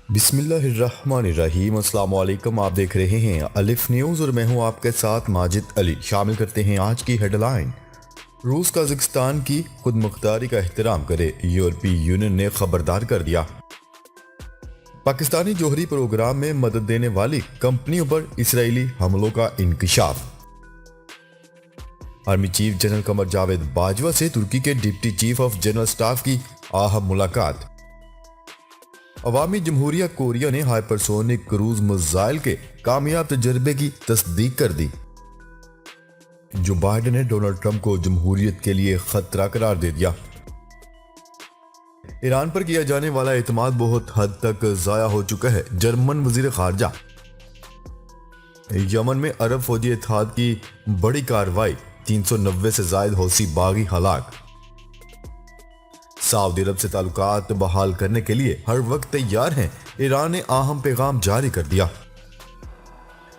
बिस्मिल्लाहिर्रहमानिर्रहीम। अस्सलाम वालेकुम। आप देख रहे हैं अलिफ न्यूज़ और मैं हूं आपके साथ माजिद अली। शामिल करते हैं आज की हेडलाइन। रूस कजाकिस्तान की खुद मुख्तारी का एहतराम करे, यूरोपीय यूनियन ने खबरदार कर दिया। पाकिस्तानी जोहरी प्रोग्राम में मदद देने वाली कंपनियों पर इसराइली हमलों का इंकशाफ। Army chief general Qamar Javed Bajwa से तुर्की के deputy chief of general staff की अहम मुलाकात। अवामी जमहूरिया कोरिया ने हाइपरसोनिक क्रूज मिसाइल के कामयाब तजर्बे की तस्दीक कर दी। जो बाइडेन ने डोनाल्ड ट्रंप को जमहूरियत के लिए खतरा करार दे दिया। ईरान पर किया जाने वाला एतमाद बहुत हद तक जाया हो चुका है, जर्मन वजीर खारजा। यमन में अरब फौजी इत्तेहाद की बड़ी कार्रवाई, 390 से जायद हौसी बागी हलाक। सऊदी अरब से ताल्लुकात बहाल करने के लिए हर वक्त तैयार हैं, ईरान ने अहम पैगाम जारी कर दिया।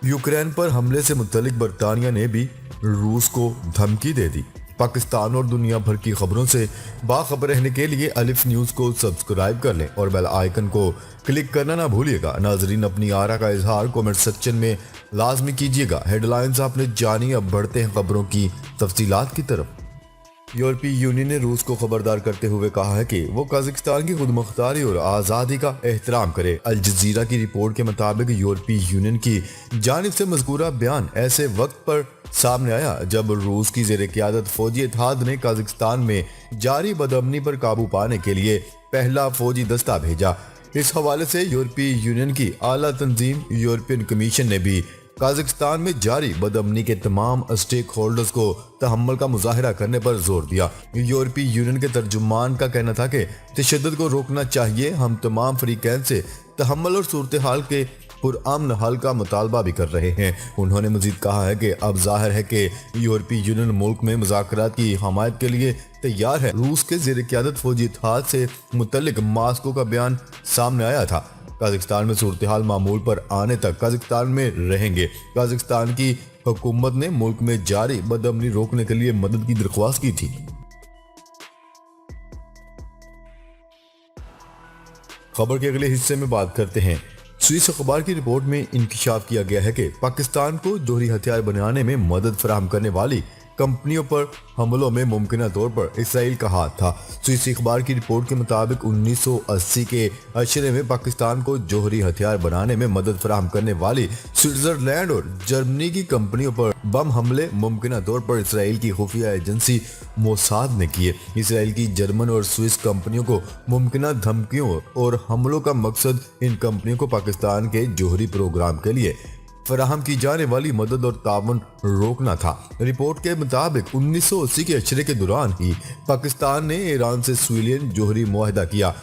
यूक्रेन पर हमले से मुतल्लिक बरतानिया ने भी रूस को धमकी दे दी। पाकिस्तान और दुनिया भर की खबरों से बाखबर रहने के लिए अलिफ न्यूज़ को सब्सक्राइब कर लें और बेल आइकन को क्लिक करना ना भूलिएगा। नाजरीन, अपनी आरा का इजहार कमेंट सेक्शन में लाजमी कीजिएगा। हेडलाइंस आपने जानी, अब बढ़ते हैं खबरों की तफसीलात की तरफ। यूरोपीय यूनियन ने रूस को खबरदार करते हुए कहा है कि वो कजाकिस्तान की खुद मुख्तारी और आज़ादी का एहतराम करे। अल जजीरा की रिपोर्ट के मुताबिक यूरोपीय यूनियन की जानिब से मज़कूरा बयान ऐसे वक्त पर सामने आया जब रूस की ज़ेर क़यादत फौजी इत्तेहाद ने कजाकिस्तान में जारी बदअमनी पर काबू पाने के लिए पहला फौजी दस्ता भेजा। इस हवाले से यूरोपीय यूनियन की आला तंजीम यूरोपियन कमीशन ने भी कजाकिस्तान में जारी बदअमनी के तमाम स्टेक होल्डर्स को तहम्मुल का मुजाहिरा करने पर जोर दिया। यूरोपीय यूनियन के तर्जुमान का कहना था कि तशद्दुद को रोकना चाहिए। हम तमाम फरीकैन से तहम्मुल और सूरत हाल के पुरअमन हल का मुतालबा भी कर रहे हैं। उन्होंने मजीद कहा है कि अब जाहिर है कि यूरोपीय यूनियन मुल्क में मुज़ाकरात की हमायत के लिए तैयार है। रूस के ज़ेर क़यादत फौजी इत्तेहाद से मुतल्लिक मास्को का बयान सामने आया था। कजाकिस्तान में सूरत हाल मामूल पर आने तक कजाकिस्तान में रहेंगे। कजाकिस्तान की हुकूमत ने मुल्क में जारी बदअमनी रोकने के लिए मदद की दरख्वास्त की थी। खबर के अगले हिस्से में बात करते हैं। स्विस अखबार की रिपोर्ट में इंकशाफ किया गया है कि पाकिस्तान को जोहरी हथियार बनाने में मदद फराहम करने वाली कंपनियों पर हमलों में मुमकिन तौर पर इसराइल का हाथ था। स्विस अखबार की रिपोर्ट के मुताबिक 1980 के अशरे में पाकिस्तान को जोहरी हथियार बनाने में मदद फराहम करने वाली स्विट्जरलैंड और जर्मनी की कंपनियों पर बम हमले मुमकिन तौर पर इसराइल की खुफिया एजेंसी मोसाद ने किए। इसराइल की जर्मन और स्विस कंपनियों को मुमकिन धमकियों और हमलों का मकसद इन कंपनियों को पाकिस्तान के जोहरी प्रोग्राम के लिए फराहम की जाने वाली मदद और ताउन रोकना था। रिपोर्ट के मुताबिक 1980 के अशरे के दौरान ही पाकिस्तान ने ईरान से सिविलियन जोहरी मुआहदा किया।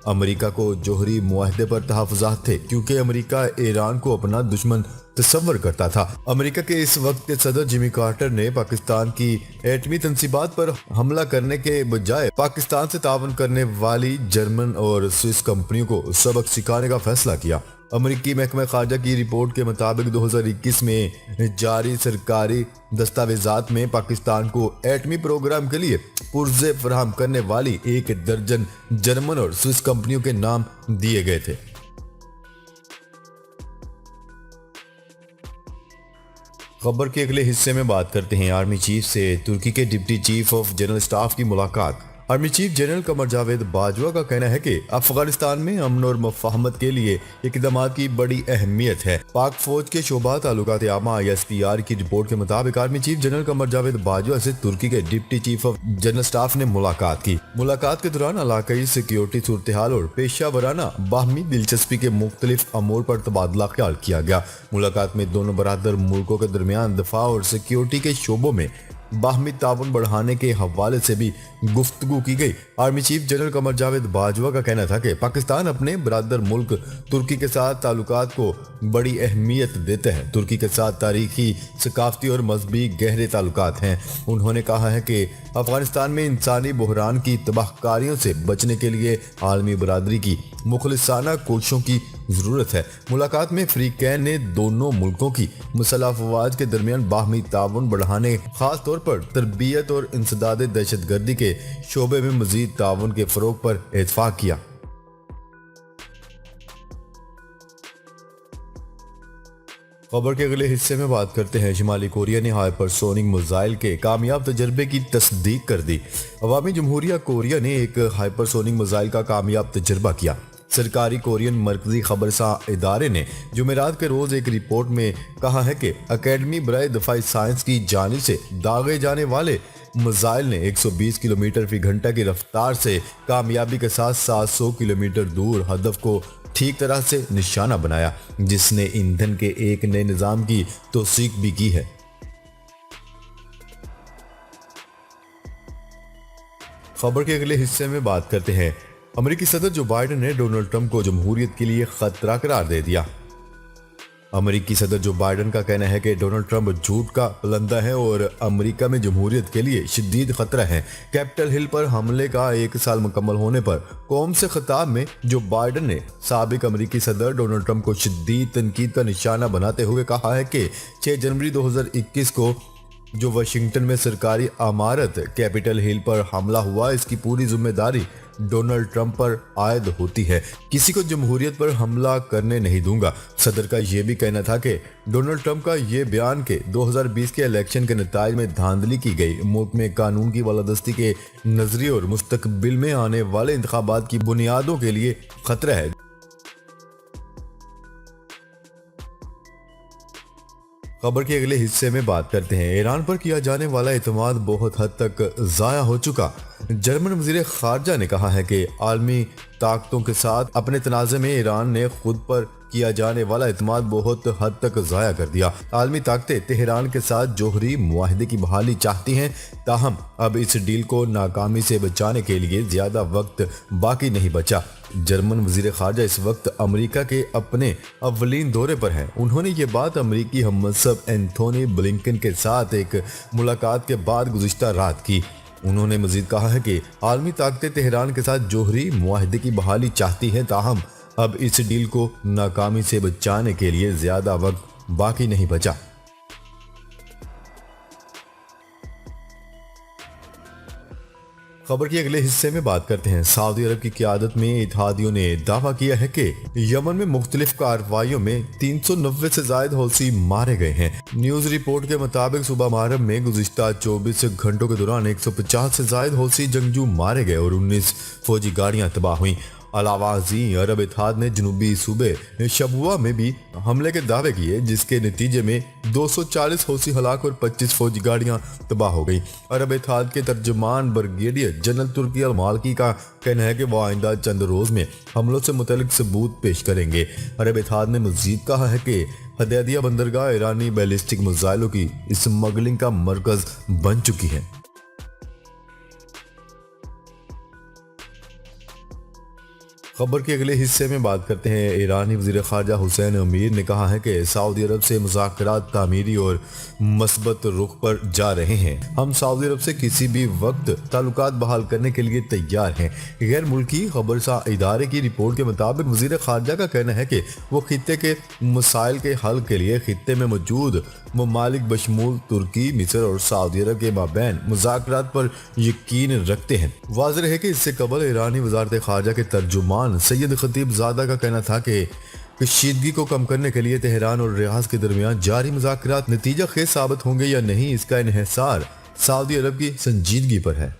अमेरिका को जोहरी मुआहदे पर तहफ़्फ़ुज़ात थे क्योंकि अमेरिका ईरान को अपना दुश्मन तस्वर करता था। अमेरिका के इस वक्त के सदर जिमी कार्टर ने पाकिस्तान की एटमी तंसीबात पर हमला करने के बजाय पाकिस्तान से ताउन करने वाली जर्मन और स्विस कंपनियों को सबक सिखाने का फैसला किया। अमेरिकी महकमा खारजा की रिपोर्ट के मुताबिक 2021 में जारी सरकारी दस्तावेजात में पाकिस्तान को एटमी प्रोग्राम के लिए पुर्जे फराहम करने वाली 1 दर्जन जर्मन और स्विस कंपनियों के नाम दिए गए थे। खबर के अगले हिस्से में बात करते हैं। आर्मी चीफ से तुर्की के deputy chief of general staff की मुलाकात। Army chief general Qamar Javed Bajwa का कहना है कि अफगानिस्तान में अमन और मफाहमत के लिए इकदाम की बड़ी अहमियत है। पाक फौज के शोबा ताल्लुकात आमा ISPR की रिपोर्ट के मुताबिक army chief general Qamar Javed Bajwa से तुर्की के deputy chief of general staff ने मुलाकात की। मुलाकात के दौरान इलाकाई सिक्योरिटी सूरत हाल और पेशा वराना बाहमी दिलचस्पी के मुख्तलिफ अमूर पर तबादला ख्याल किया गया। मुलाकात में दोनों बरादर मुल्कों के दरमियान दफा और सिक्योरिटी के शोबों में बाहमी ताउन बढ़ाने के हवाले से भी गुफ्तगू की गई। Army chief general Qamar Javed Bajwa का कहना था कि पाकिस्तान अपने बरादर मुल्क तुर्की के साथ ताल्लुकात को बड़ी अहमियत देते हैं। तुर्की के साथ तारीखी, सकाफती और मजहबी गहरे ताल्लुकात हैं। उन्होंने कहा है कि अफगानिस्तान में इंसानी बहरान की तबाहकारियों से बचने के लिए आलमी बरादरी की मुखलिसाना कोशिशों की ज़रूरत है। मुलाकात में फरीकैन ने दोनों मुल्कों की मसला अफवाज के दरमियान बाहमी ताउन बढ़ाने, खास तौर पर तरबियत और इंसदाद दहशतगर्दी के शोबे में मजीद ताउन के फ़रोग पर इत्तफाक किया। खबर के अगले हिस्से में बात करते हैं। शुमाली कोरिया ने हाइपरसोनिक मिसाइल के कामयाब तजर्बे की तस्दीक कर दी। अवामी जमहूरिया कोरिया ने एक हाइपरसोनिक मिसाइल का कामयाब तजर्बा किया। सरकारी कोरियन मरकजी खबरसा इदारे ने जुमेरात के रोज एक रिपोर्ट में कहा है कि अकेडमी बराए दफाई साइंस की जानिब से दागे जाने वाले मिसाइल ने 120 किलोमीटर फी घंटा की रफ्तार से कामयाबी के साथ 700 किलोमीटर दूर हदफ को ठीक तरह से निशाना बनाया, जिसने ईंधन के एक नए निजाम की तौसीक भी की है। खबर के अगले हिस्से में बात करते हैं। अमेरिकी सदर जो बाइडेन ने डोनाल्ड ट्रंप को जमहूरियत के लिए खतरा करार दे दिया। अमेरिकी सदर जो बाइडेन का कहना है कि डोनाल्ड ट्रंप झूठ का पलंदा है और अमेरिका में जमहूरियत के लिए शदीद खतरा है। कैपिटल हिल पर हमले का 1 साल मुकम्मल होने पर कौम से खिताब में जो बाइडेन ने साबिक अमेरिकी सदर डोनाल्ड ट्रंप को शदीद तनकीद का निशाना बनाते हुए कहा है कि 6 जनवरी 2021 को जो वाशिंगटन में सरकारी इमारत कैपिटल हिल पर हमला हुआ, इसकी पूरी जिम्मेदारी डोनाल्ड ट्रंप पर आयद होती है। किसी को जमहूरियत पर हमला करने नहीं दूंगा। सदर का यह भी कहना था कि डोनाल्ड ट्रंप का यह बयान के 2020 के इलेक्शन के नताइज में धांधली की गई, मुल्क में कानून की बालादस्ती के नजरिए और मुस्तकबिल में आने वाले इंतखाबात की बुनियादों के लिए खतरा है। खबर के अगले हिस्से में बात करते हैं। ईरान पर किया जाने वाला एतमाद बहुत हद तक जाया हो चुका। जर्मन वजीर खारजा ने कहा है कि आलमी ताकतों के साथ अपने तनाज़े में ईरान ने खुद पर किया जाने वाला एतमाद बहुत हद तक जाया कर दिया। आलमी ताकतें तेहरान के साथ जोहरी मुआहदे की बहाली चाहती हैं, ताहम अब इस डील को नाकामी से बचाने के लिए ज्यादा वक्त बाकी नहीं बचा। जर्मन वजीर खारजा इस वक्त अमेरिका के अपने अव्वलीन दौरे पर हैं। उन्होंने ये बात अमेरिकी हमसब एंथोनी ब्लिंकन के साथ एक मुलाकात के बाद गुज़िश्ता रात की। उन्होंने मजीद कहा है कि आलमी ताकतें तेहरान के साथ जोहरी मुआहदे की बहाली चाहती हैं, ताहम अब इस डील को नाकामी से बचाने के लिए ज्यादा वक्त बाकी नहीं बचा। खबर के अगले हिस्से में बात करते हैं। सऊदी अरब की क़यादत में इत्तेहादियों ने दावा किया है कि यमन में मुख्तलिफ कार्रवाइयों में 390 से ज्यादा हौसी मारे गए हैं। न्यूज रिपोर्ट के मुताबिक सुबह मारब में गुज़िश्ता 24 घंटों के दौरान 150 से ज्यादा हौसी जंगजू मारे गए और 19 फौजी गाड़ियां तबाह हुई। अलावा अरब इत्तेहाद ने जनूबी सूबे शबुआ में भी हमले के दावे किए, जिसके नतीजे में 240 हौसी हलाक और 25 फौजी गाड़ियां तबाह हो गई। अरब इत्तेहाद के तर्जुमान ब्रिगेडियर जनरल तुर्की अल मालकी का कहना है कि वह आइंदा चंद रोज में हमलों से मुतल्लिक सबूत पेश करेंगे। अरब इत्तेहाद ने मजीद कहा है कि हदैदिया बंदरगाह ईरानी बैलिस्टिक मिसाइलों की स्मगलिंग का मरकज बन चुकी है। खबर के अगले हिस्से में बात करते हैं। ईरानी वज़ीर ख़ारजा हुसैन अमीर ने कहा है कि सऊदी अरब से मुज़ाकरात तामीरी और मस्बत रुख पर जा रहे हैं। हम सऊदी अरब से किसी भी वक्त ताल्लुकात बहाल करने के लिए तैयार हैं। गैर मुल्की खबरसा इदारे की रिपोर्ट के मुताबिक वज़ीर ख़ारजा का कहना है कि वो खित्ते के मसाइल के हल के लिए खित्ते में मौजूद ममालिक बशमूल तुर्की, मिस्र और सऊदी अरब के माबैन मुज़ाकरात पर यकीन रखते हैं। वाज़ेह है कि इससे कबल ईरानी वज़ारत ख़ारजा के तर्जुमान सैयद खतीबजादा का कहना था कि कशीदगी को कम करने के लिए तेहरान और रियाद के दरमियान जारी मुज़ाकरात नतीजा खेज साबित होंगे या नहीं, इसका इन्हिसार सऊदी अरब की संजीदगी पर है।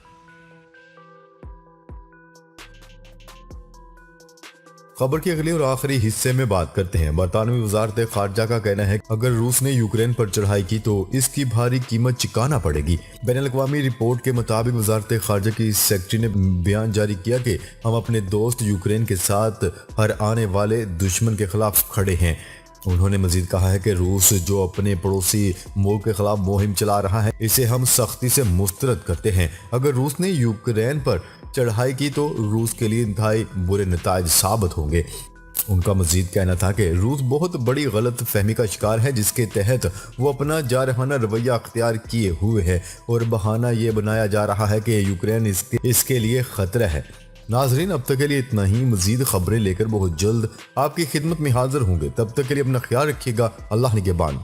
खबर के अगले और आखिरी हिस्से में बात करते हैं। बरतानवी वजारत खारजा का कहना है कि अगर रूस ने यूक्रेन पर चढ़ाई की तो इसकी भारी कीमत चुकाना पड़ेगी। बैनुल-अक़वामी रिपोर्ट के मुताबिक वजारत खारजा की सेक्रेटरी ने बयान जारी किया कि हम अपने दोस्त यूक्रेन के साथ हर आने वाले दुश्मन के खिलाफ खड़े हैं। उन्होंने मजीद कहा है कि रूस जो अपने पड़ोसी मुल्क के खिलाफ मुहिम चला रहा है, इसे हम सख्ती से मुस्तरद करते हैं। अगर रूस ने यूक्रेन पर चढ़ाई की तो रूस के लिए इंतहाई बुरे नताइज साबित होंगे। उनका मजीद कहना था कि रूस बहुत बड़ी गलत फहमी का शिकार है, जिसके तहत वो अपना जारहाना रवैया अख्तियार किए हुए है और बहाना ये बनाया जा रहा है कि यूक्रेन इसके लिए खतरा है। नाजरीन, अब तक के लिए इतना ही। मजीद खबरें लेकर बहुत जल्द आपकी खिदमत में हाजिर होंगे। तब तक के लिए अपना ख्याल रखिएगा। अल्लाह निगहबान।